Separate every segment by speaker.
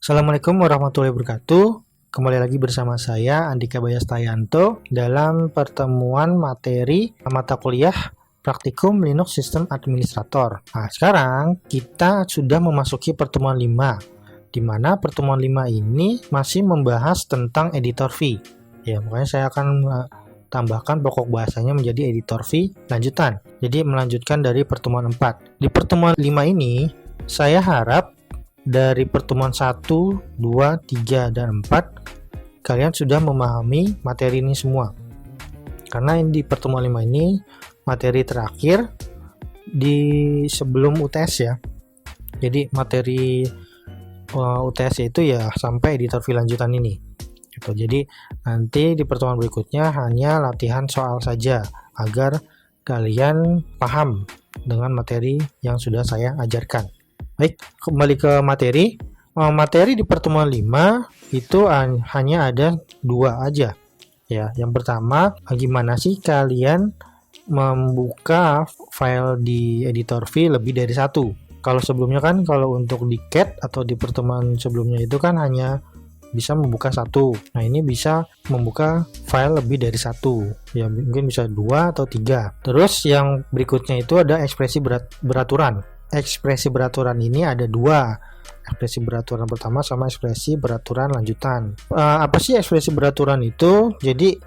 Speaker 1: Assalamualaikum warahmatullahi wabarakatuh. Kembali lagi bersama saya Andika Bayastayanto dalam pertemuan materi mata kuliah Praktikum Linux System Administrator. Nah, sekarang kita sudah memasuki pertemuan 5, di mana pertemuan 5 ini masih membahas tentang editor V. Ya, makanya saya akan tambahkan pokok bahasanya menjadi editor V lanjutan. Jadi melanjutkan dari pertemuan 4. Di pertemuan 5 ini, saya harap dari pertemuan 1, 2, 3, dan 4 kalian sudah memahami materi ini semua. Karena di pertemuan 5 ini materi terakhir di sebelum UTS ya. Jadi materi UTS itu ya sampai editor V lanjutan ini. Gitu. Jadi nanti di pertemuan berikutnya hanya latihan soal saja agar kalian paham dengan materi yang sudah saya ajarkan. Baik, kembali ke materi. Materi di pertemuan 5 itu hanya ada 2 aja. Ya, yang pertama, bagaimana sih kalian membuka file di editor V lebih dari 1? Kalau sebelumnya kan kalau untuk di CAT atau di pertemuan sebelumnya itu kan hanya bisa membuka 1. Nah, ini bisa membuka file lebih dari 1. Ya, mungkin bisa 2 atau 3. Terus yang berikutnya itu ada ekspresi beraturan. Ekspresi beraturan ini ada 2. Ekspresi beraturan pertama sama ekspresi beraturan lanjutan. Apa sih ekspresi beraturan itu? Jadi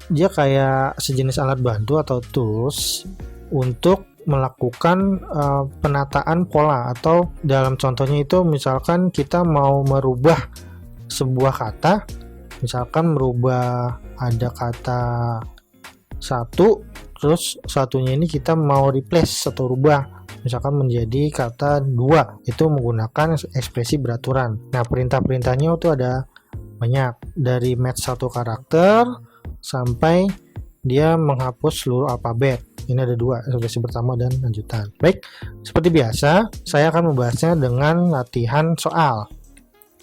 Speaker 1: dia kayak sejenis alat bantu atau tools untuk melakukan penataan pola, atau dalam contohnya itu misalkan kita mau merubah sebuah kata, misalkan merubah ada kata 1, terus satunya ini kita mau replace atau rubah misalkan menjadi kata 2, itu menggunakan ekspresi beraturan. Nah, perintah-perintahnya itu ada banyak, dari match 1 karakter sampai dia menghapus seluruh alfabet. Ini ada 2, ekspresi pertama dan lanjutan. Baik, seperti biasa saya akan membahasnya dengan latihan soal.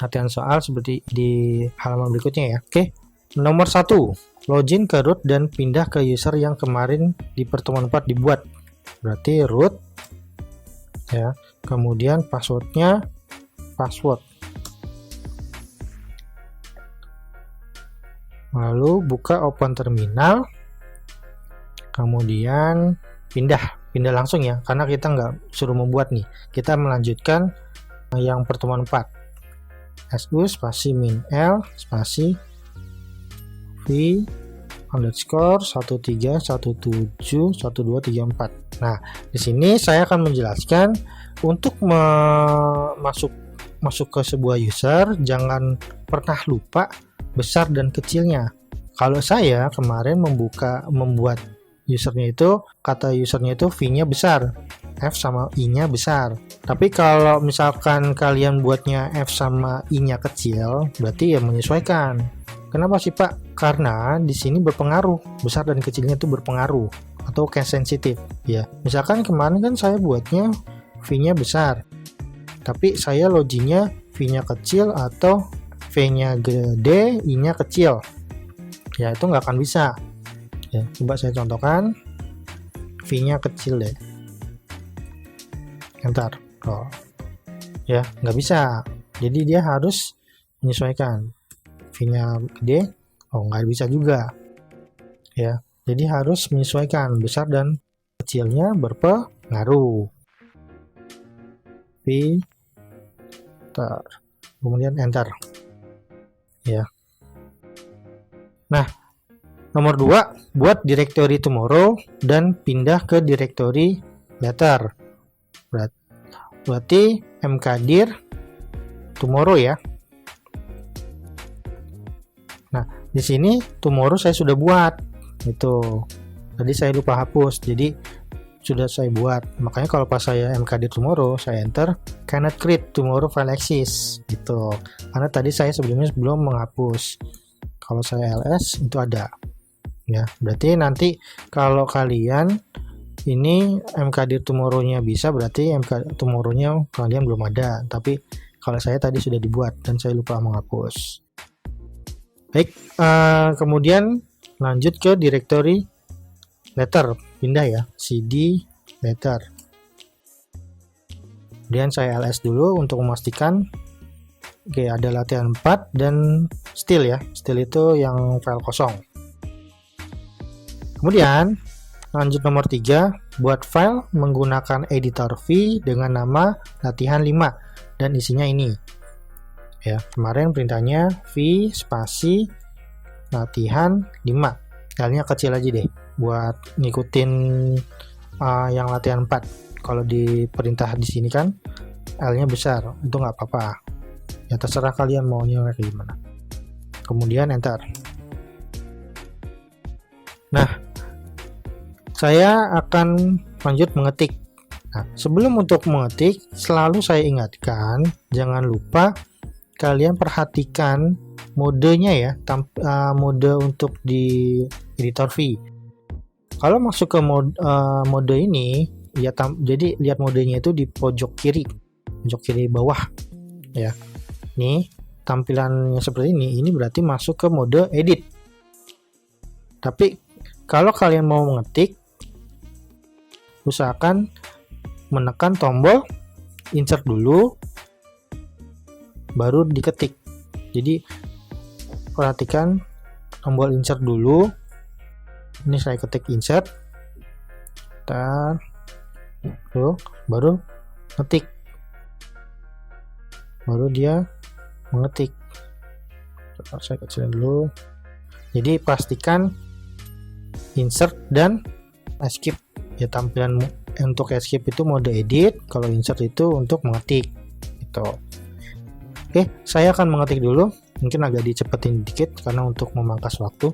Speaker 1: Latihan soal seperti di halaman berikutnya ya. Oke, nomor 1, login ke root dan pindah ke user yang kemarin di pertemuan 4 dibuat. Berarti root ya, kemudian passwordnya password, lalu buka open terminal, kemudian pindah langsung ya, karena kita nggak suruh membuat nih, kita melanjutkan yang pertemuan 4. su spasi min l spasi v underscore 13171234. Nah, di sini saya akan menjelaskan untuk masuk ke sebuah user, jangan pernah lupa besar dan kecilnya. Kalau saya kemarin membuat usernya itu, kata usernya itu V-nya besar, F sama I-nya besar. Tapi kalau misalkan kalian buatnya F sama I-nya kecil, berarti ya menyesuaikan. Kenapa sih Pak? Karena di sini berpengaruh, besar dan kecilnya itu berpengaruh atau case sensitif ya. Misalkan kemarin kan saya buatnya V-nya besar, tapi saya loginnya V-nya kecil atau V-nya gede, I-nya kecil. Ya, itu nggak akan bisa. Ya, coba saya contohkan. V-nya kecil deh. Enter. Oh. Ya, nggak bisa. Jadi dia harus menyesuaikan. V-nya gede, oh nggak bisa juga ya, jadi harus menyesuaikan, besar dan kecilnya berpengaruh. Filter, kemudian enter ya. Nah, nomor 2, buat directory tomorrow dan pindah ke directory later. Berarti mkdir tomorrow ya. Nah, di sini tomorrow saya sudah buat. Itu. Tadi saya lupa hapus. Jadi sudah saya buat. Makanya kalau pas saya mkdir tomorrow, saya enter cannot create tomorrow file exist gitu. Karena tadi saya sebelumnya belum menghapus. Kalau saya ls itu ada. Ya, berarti nanti kalau kalian ini mkdir tomorrow-nya bisa, berarti mkdir tomorrow-nya kalian belum ada. Tapi kalau saya tadi sudah dibuat dan saya lupa menghapus. Baik, kemudian lanjut ke directory letter, pindah ya, cd letter. Kemudian saya ls dulu untuk memastikan Oke, ada latihan 4 dan still ya. Still itu yang file kosong. Kemudian lanjut nomor 3, buat file menggunakan editor V dengan nama latihan 5 dan isinya ini. Ya, kemarin perintahnya V spasi latihan 5. Filenya kecil aja deh buat ngikutin yang latihan 4. Kalau di perintah di sini kan L-nya besar, itu nggak apa-apa. Ya terserah kalian maunya kayak gimana. Kemudian enter. Nah, saya akan lanjut mengetik. Nah, sebelum untuk mengetik, selalu saya ingatkan, jangan lupa kalian perhatikan modenya ya, mode untuk di editor V. Kalau masuk ke mode ini, ya jadi lihat modenya itu di pojok kiri bawah ya. Nih, tampilannya seperti ini berarti masuk ke mode edit. Tapi kalau kalian mau mengetik, usahakan menekan tombol insert dulu baru diketik. Jadi perhatikan tombol insert dulu. Ini saya ketik insert, baru ngetik, baru dia mengetik. Coba saya kecilin dulu. Jadi pastikan insert dan escape ya, tampilan untuk escape itu mode edit, kalau insert itu untuk mengetik gitu. Oke, saya akan mengetik dulu, mungkin agak dicepetin dikit karena untuk memangkas waktu.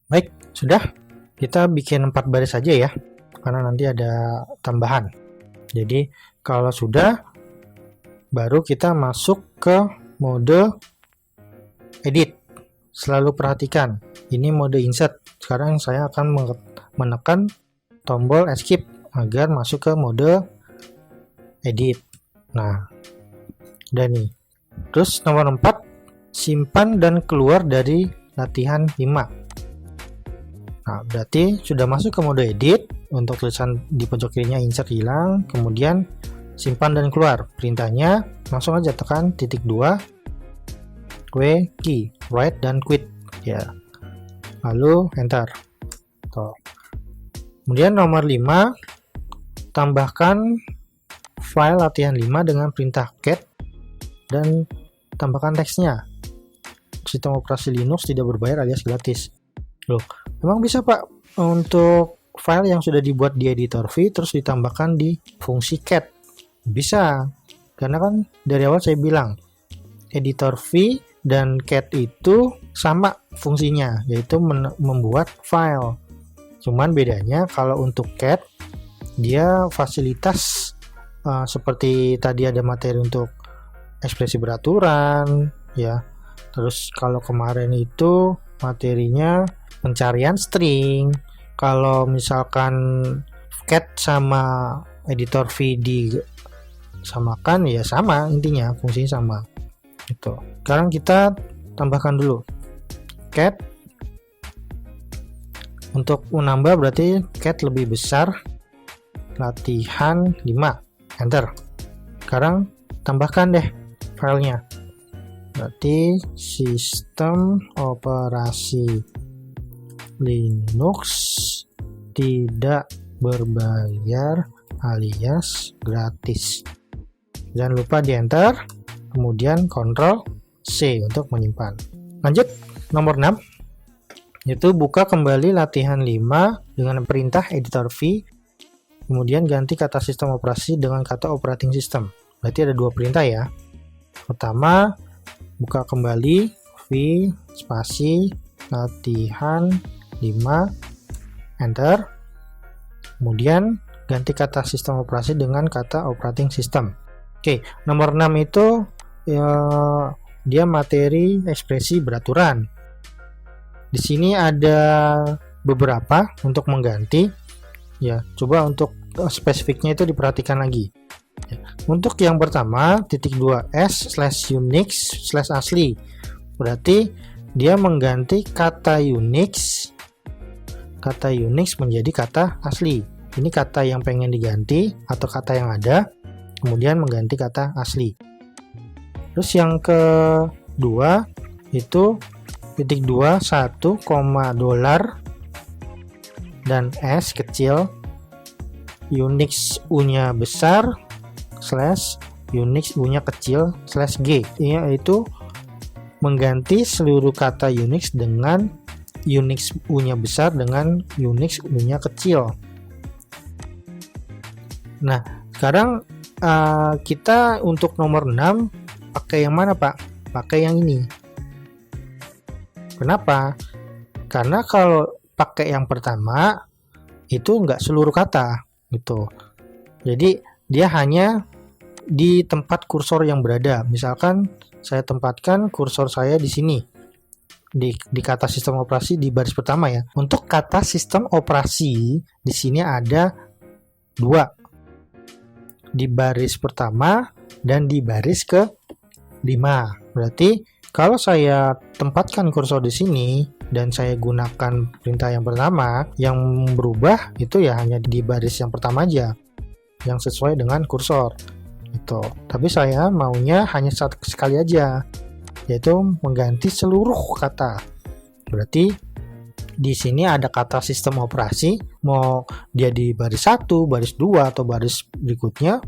Speaker 1: Baik, sudah, kita bikin 4 baris saja ya, karena nanti ada tambahan. Jadi kalau sudah, baru kita masuk ke mode edit. Selalu perhatikan, ini mode insert. Sekarang saya akan menekan tombol escape agar masuk ke mode edit. Nah, udah nih. Terus nomor 4, simpan dan keluar dari latihan 5. Nah, berarti sudah masuk ke mode edit. Untuk tulisan di pojok kirinya insert hilang, kemudian simpan dan keluar. Perintahnya langsung aja tekan titik 2 W key, write dan quit ya. Lalu enter. Tuh. Kemudian nomor 5, tambahkan file latihan 5 dengan perintah cat dan tambahkan teksnya. Sistem operasi Linux tidak berbayar alias gratis. Loh, emang bisa Pak untuk file yang sudah dibuat di editor V terus ditambahkan di fungsi cat? Bisa, karena kan dari awal saya bilang editor V dan cat itu sama fungsinya, yaitu membuat file. Cuman bedanya kalau untuk cat dia fasilitas seperti tadi ada materi untuk ekspresi beraturan ya. Terus kalau kemarin itu materinya pencarian string. Kalau misalkan cat sama editor V disamakan ya sama, intinya fungsinya sama. Itu. Sekarang kita tambahkan dulu cat. Untuk menambah berarti cat lebih besar latihan 5. Enter. Sekarang tambahkan deh filenya. Berarti sistem operasi Linux tidak berbayar alias gratis. Jangan lupa di enter, kemudian Ctrl C untuk menyimpan. Lanjut nomor 6, yaitu buka kembali latihan 5 dengan perintah editor V, kemudian ganti kata sistem operasi dengan kata operating system. Berarti ada 2 perintah ya. Pertama, buka kembali V spasi latihan 5, enter. Kemudian ganti kata sistem operasi dengan kata operating system. Oke, nomor 6 itu ya, dia materi ekspresi beraturan. Di sini ada beberapa untuk mengganti. Ya, coba untuk spesifiknya itu diperhatikan lagi. Ya. Untuk yang pertama, titik 2s/unix/asli. Berarti dia mengganti kata Unix menjadi kata asli. Ini kata yang pengen diganti atau kata yang ada, kemudian mengganti kata asli. Terus yang kedua itu titik 2 1, dolar dan S kecil, Unix U-nya besar slash Unix U-nya kecil slash G, yaitu mengganti seluruh kata Unix dengan Unix U-nya besar dengan Unix U-nya kecil. Nah, sekarang kita untuk nomor 6 pakai yang mana, Pak? Pakai yang ini. Kenapa? Karena kalau pakai yang pertama itu nggak seluruh kata gitu. Jadi dia hanya di tempat kursor yang berada. Misalkan saya tempatkan kursor saya di sini. Di kata sistem operasi di baris pertama ya. Untuk kata sistem operasi di sini ada 2. Di baris pertama dan di baris ke-5. Berarti kalau saya tempatkan kursor di sini dan saya gunakan perintah yang pertama, yang berubah itu ya hanya di baris yang pertama aja, yang sesuai dengan kursor. Itu. Tapi saya maunya hanya sekali aja, yaitu mengganti seluruh kata. Berarti di sini ada kata sistem operasi, mau dia di baris 1, baris 2 atau baris berikutnya,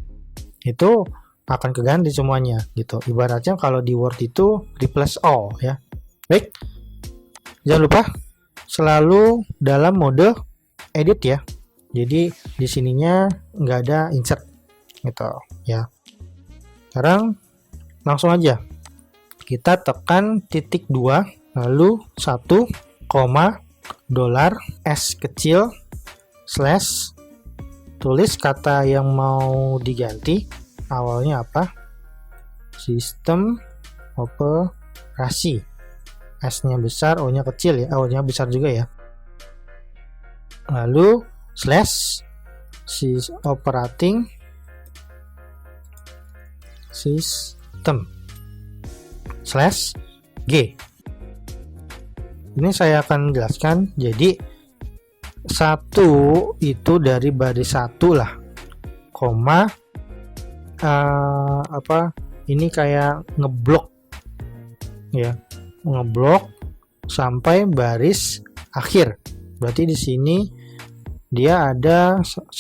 Speaker 1: itu akan keganti semuanya gitu. Ibaratnya kalau di Word itu replace all ya. Baik. Jangan lupa selalu dalam mode edit ya. Jadi di sininya nggak ada insert gitu ya. Sekarang langsung aja kita tekan titik 2 lalu 1, dolar S kecil slash, tulis kata yang mau diganti, awalnya apa? Sistem operasi. S-nya besar, O-nya kecil ya. O-nya besar juga ya. Lalu slash operating system slash G. Ini saya akan jelaskan. Jadi 1 itu dari baris 1 lah, koma ini kayak ngeblok ya, ngeblok sampai baris akhir. Berarti di sini dia ada 1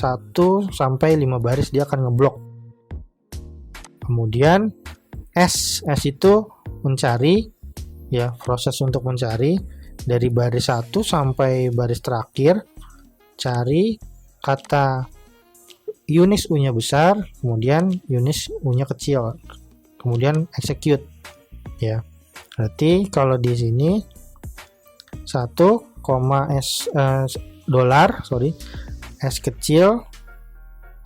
Speaker 1: sampai 5 baris dia akan ngeblok. Kemudian S itu mencari ya, proses untuk mencari dari baris 1 sampai baris terakhir, cari kata Unix U-nya besar, kemudian Unix U-nya kecil, kemudian execute ya. Berarti kalau di sini 1, S kecil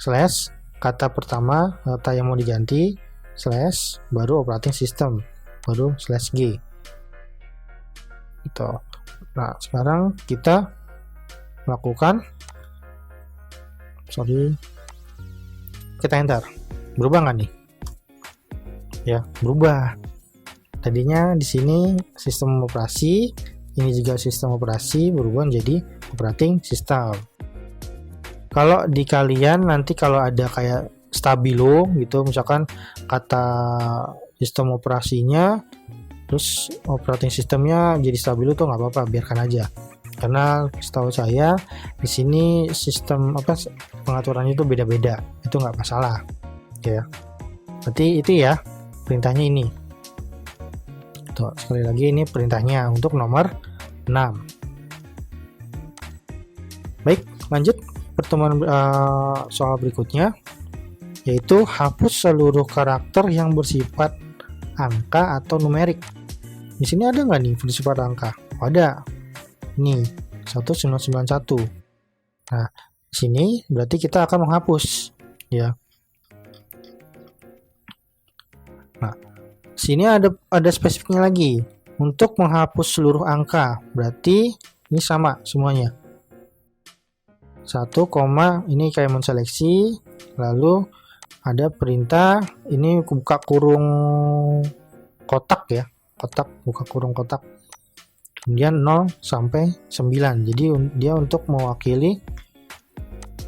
Speaker 1: slash kata pertama, kata yang mau diganti slash, baru operating system, baru slash G gitu. Nah, sekarang kita lakukan, kita enter. Berubah nggak nih? Ya, berubah. Tadinya di sini sistem operasi, ini juga sistem operasi, berubah menjadi operating system. Kalau di kalian nanti kalau ada kayak stabilo gitu, misalkan kata sistem operasinya terus operating sistemnya jadi stabilo tuh nggak apa-apa, biarkan aja. Karena setahu saya di sini sistem pengaturannya itu beda-beda, itu nggak masalah ya. Berarti itu ya perintahnya ini. Tuh, sekali lagi ini perintahnya untuk nomor 6. Baik, lanjut pertemuan soal berikutnya, yaitu hapus seluruh karakter yang bersifat angka atau numerik. Di sini ada nggak nih bersifat angka? Oh, ada. Nih 1991. Nah, di sini berarti kita akan menghapus ya. Nah, sini ada spesifiknya lagi untuk menghapus seluruh angka. Berarti ini sama semuanya. 1, ini kayak menseleksi, lalu ada perintah ini buka kurung kotak ya, kotak, buka kurung kotak, kemudian 0 sampai 9. Jadi dia untuk mewakili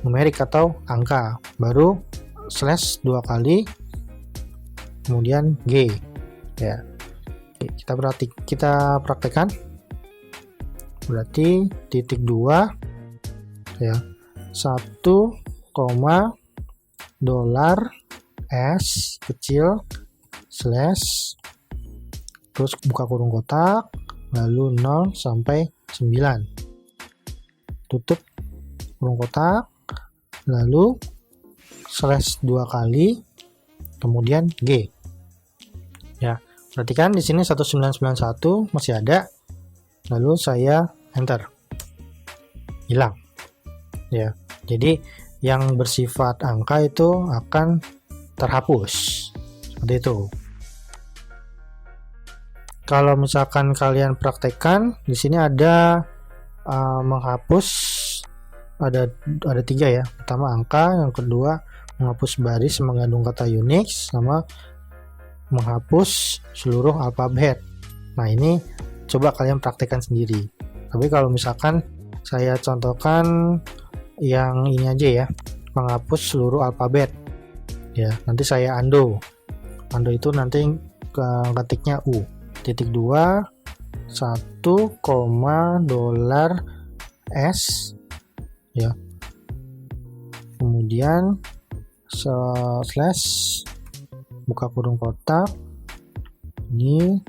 Speaker 1: numerik atau angka, baru slash 2 kali, kemudian G ya. Kita praktekkan. Berarti titik 2 ya, 1, dolar S kecil slash, terus buka kurung kotak, lalu 0 sampai 9, tutup kurung kotak, lalu slash 2 kali, kemudian G ya. Perhatikan di sini 1991 masih ada, lalu saya enter, hilang ya. Jadi yang bersifat angka itu akan terhapus seperti itu. Kalau misalkan kalian praktekkan, di sini ada menghapus, ada 3 ya. Pertama angka, yang kedua menghapus baris mengandung kata Unix, sama menghapus seluruh alfabet. Nah, ini coba kalian praktekkan sendiri. Tapi kalau misalkan saya contohkan yang ini aja ya, menghapus seluruh alfabet ya, nanti saya undo itu nanti ketiknya U titik 2 1, dolar S ya, kemudian slash buka kurung kotak, ini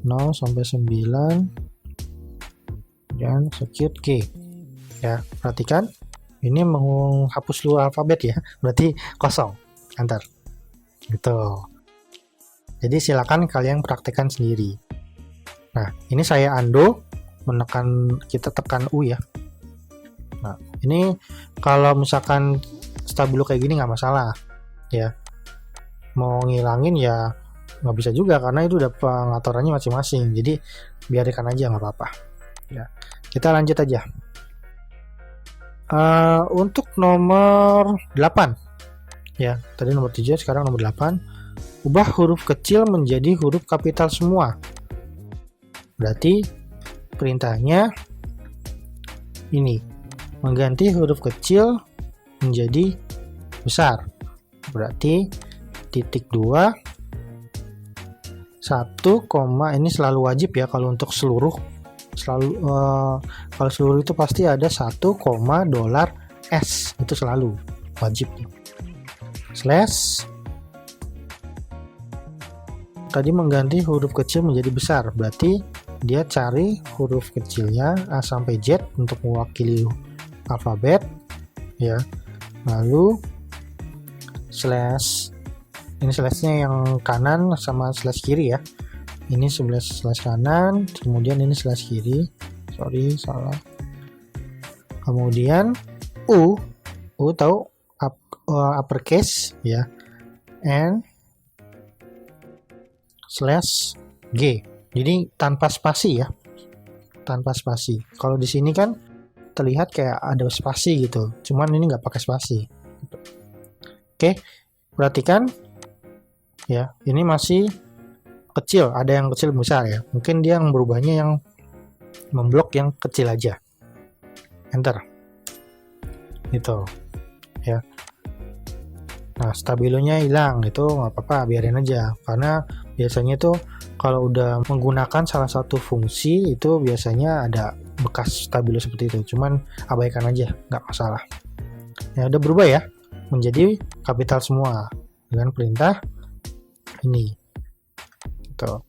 Speaker 1: 0 sampai 9, dan secure G ya. Perhatikan ini menghapus seluruh alfabet ya, berarti kosong, enter gitu. Jadi silakan kalian praktekkan sendiri. Nah, ini saya undo, kita tekan U ya. Nah, ini kalau misalkan stabilo kayak gini nggak masalah ya, mau ngilangin ya nggak bisa juga karena itu udah pengaturannya masing-masing, jadi biarkan aja, nggak apa-apa ya. Kita lanjut aja. Untuk nomor 8 ya, tadi nomor 7, sekarang nomor 8, ubah huruf kecil menjadi huruf kapital semua. Berarti perintahnya ini, mengganti huruf kecil menjadi besar. Berarti titik 2 1, ini selalu wajib ya kalau untuk seluruh, kalau seluruh itu pasti ada 1, dolar S, itu selalu wajib. Slash, tadi mengganti huruf kecil menjadi besar, berarti dia cari huruf kecilnya A sampai Z untuk mewakili alfabet ya, lalu slash, ini slashnya yang kanan sama slash kiri ya, ini slash kanan, kemudian ini slash kiri, salah, kemudian U tahu uppercase ya, and slash G, jadi tanpa spasi ya, tanpa spasi. Kalau di sini kan terlihat kayak ada spasi gitu, cuman ini nggak pakai spasi. Oke, perhatikan ya, ini masih kecil, ada yang kecil besar ya, mungkin dia yang berubahnya yang memblok yang kecil aja, enter gitu ya. Nah, stabilonya hilang, itu nggak apa-apa, biarin aja, karena biasanya itu kalau udah menggunakan salah satu fungsi itu biasanya ada bekas stabilo seperti itu, cuman abaikan aja, nggak masalah ya. Udah berubah ya menjadi kapital semua dengan perintah ini gitu.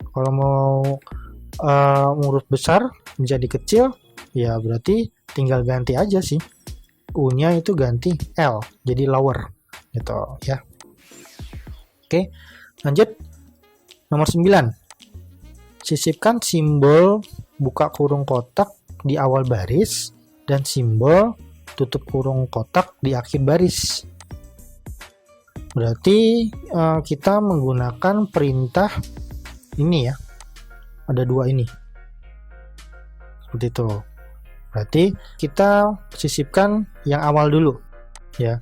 Speaker 1: Kalau mau huruf besar menjadi kecil ya, berarti tinggal ganti aja sih, U-nya itu ganti L jadi lower gitu ya. Oke, lanjut nomor 9, sisipkan simbol buka kurung kotak di awal baris dan simbol tutup kurung kotak di akhir baris. Berarti kita menggunakan perintah ini ya, ada 2 ini seperti itu. Berarti kita sisipkan yang awal dulu ya,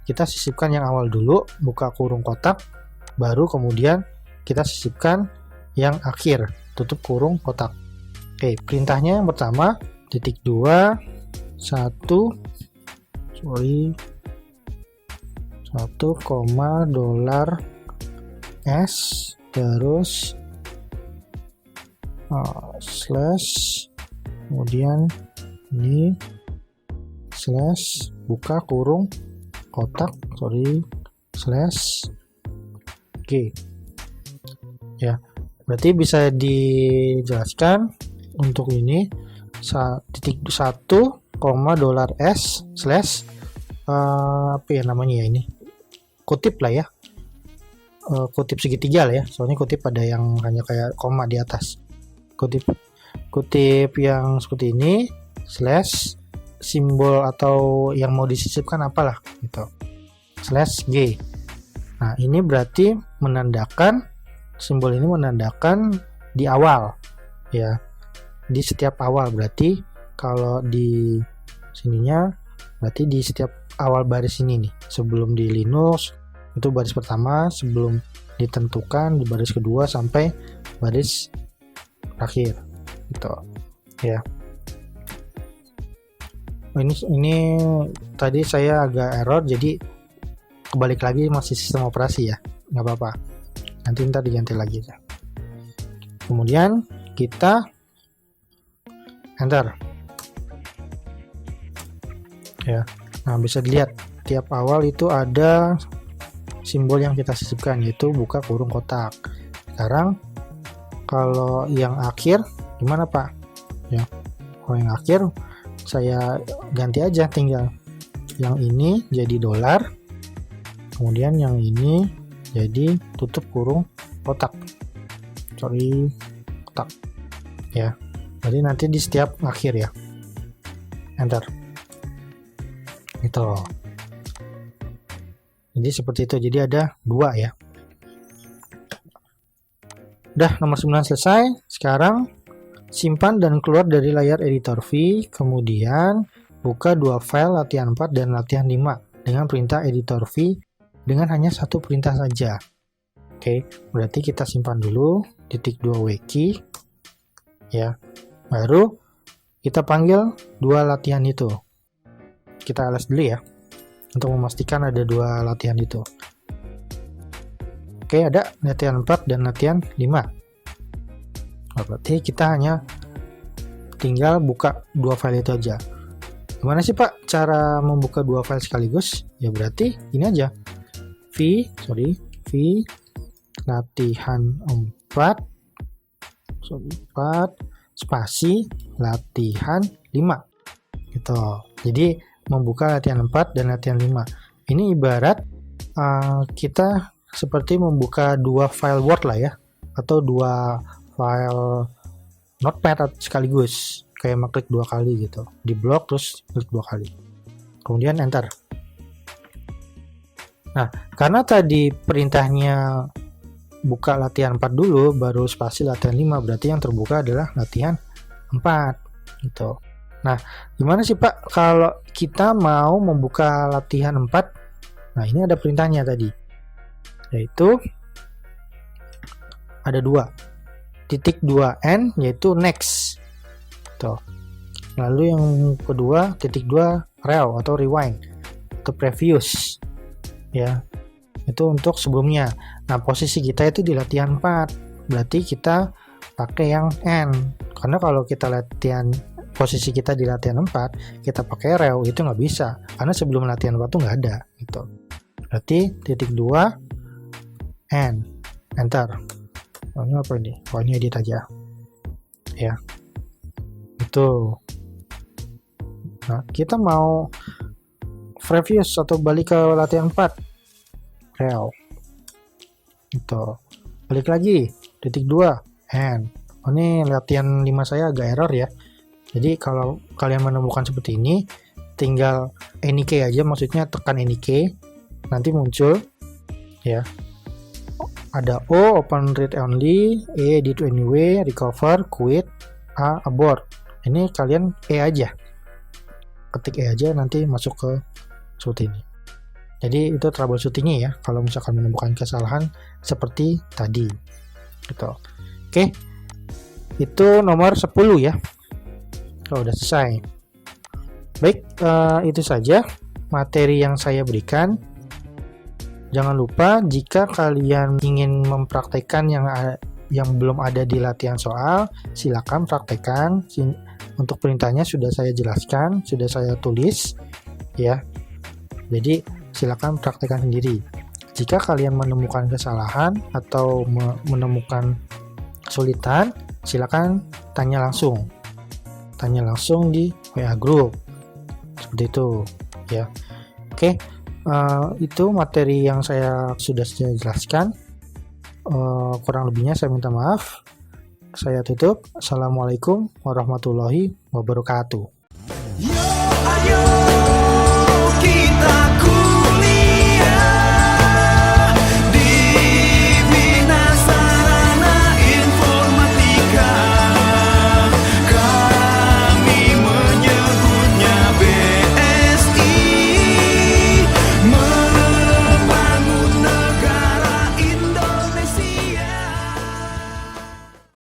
Speaker 1: kita sisipkan yang awal dulu, buka kurung kotak, baru kemudian kita sisipkan yang akhir, tutup kurung kotak. Oke, perintahnya yang pertama titik 2 1 $1, terus slash, kemudian ini slash buka kurung kotak slash G ya. Berarti bisa dijelaskan untuk ini $1, slash apa ya namanya ya, ini kutip lah ya, kutip segitiga lah ya, soalnya kutip ada yang hanya kayak koma di atas, kutip yang seperti ini slash simbol atau yang mau disisipkan apalah gitu slash G. Nah ini berarti menandakan, simbol ini menandakan di awal ya, di setiap awal. Berarti kalau di sininya berarti di setiap awal baris ini nih, sebelum di Linux itu baris pertama, sebelum ditentukan di baris kedua sampai baris terakhir gitu ya. Ini tadi saya agak error, jadi kebalik lagi, masih sistem operasi ya, nggak apa-apa, nanti ntar diganti lagi ya. Kemudian kita enter ya. Nah bisa dilihat tiap awal itu ada simbol yang kita sisipkan, yaitu buka kurung kotak. Sekarang kalau yang akhir gimana Pak ya? Kalau yang akhir saya ganti aja, tinggal yang ini jadi $, kemudian yang ini jadi tutup kurung kotak kotak ya. Jadi nanti di setiap akhir ya, enter itu. Jadi seperti itu, jadi ada 2 ya. Udah, nomor 9 selesai. Sekarang simpan dan keluar dari layar editor V, kemudian buka 2 file latihan 4 dan latihan 5 dengan perintah editor V dengan hanya 1 perintah saja. Oke, berarti kita simpan dulu .2 wiki ya. Baru kita panggil 2 latihan itu. Kita ls dulu ya, untuk memastikan ada 2 latihan itu. Oke, ada latihan 4 dan latihan 5. Berarti kita hanya tinggal buka 2 file itu aja. Gimana sih Pak cara membuka 2 file sekaligus? Ya berarti ini aja, v latihan 4 spasi latihan 5 gitu. Jadi membuka latihan 4 dan latihan 5 ini ibarat kita seperti membuka 2 file Word lah ya, atau 2 file Notepad sekaligus, kayak mengklik 2 kali gitu, di blok terus klik 2 kali, kemudian enter. Nah karena tadi perintahnya buka latihan 4 dulu baru spasi latihan 5, berarti yang terbuka adalah latihan 4 gitu. Nah gimana sih Pak kalau kita mau membuka latihan 4? Nah ini ada perintahnya tadi, yaitu ada 2.2n yaitu next tuh. Lalu yang kedua .2 rel atau rewind atau previous ya, itu untuk sebelumnya. Nah posisi kita itu di latihan 4, berarti kita pakai yang n, karena kalau kita latihan posisi kita di latihan 4 kita pakai rel itu nggak bisa, karena sebelum latihan 4 tuh nggak ada gitu. Berarti .2 n, enter. Ini apa ini? Oh ini edit aja ya, itu. Nah kita mau previous atau balik ke latihan 4, rel itu, balik lagi .2 n. Oh ini latihan 5 saya agak error ya, jadi kalau kalian menemukan seperti ini tinggal any key aja, maksudnya tekan any key, nanti muncul ya, ada O open read only, E edit anyway, recover, quit, A abort. Ini kalian E aja, ketik E aja nanti masuk ke seperti ini. Jadi itu troubleshootingnya ya, kalau misalkan menemukan kesalahan seperti tadi gitu. Oke, itu nomor 10 ya. Oh, udah selesai. Baik, itu saja materi yang saya berikan. Jangan lupa jika kalian ingin mempraktekkan yang belum ada di latihan soal, silakan praktekkan. Untuk perintahnya sudah saya jelaskan, sudah saya tulis ya. Jadi silakan praktekkan sendiri. Jika kalian menemukan kesalahan atau menemukan kesulitan, silakan tanya langsung. Tanya langsung di WA group. Seperti itu ya. Oke. Itu materi yang sudah saya jelaskan. Kurang lebihnya saya minta maaf. Saya tutup. Assalamualaikum warahmatullahi wabarakatuh.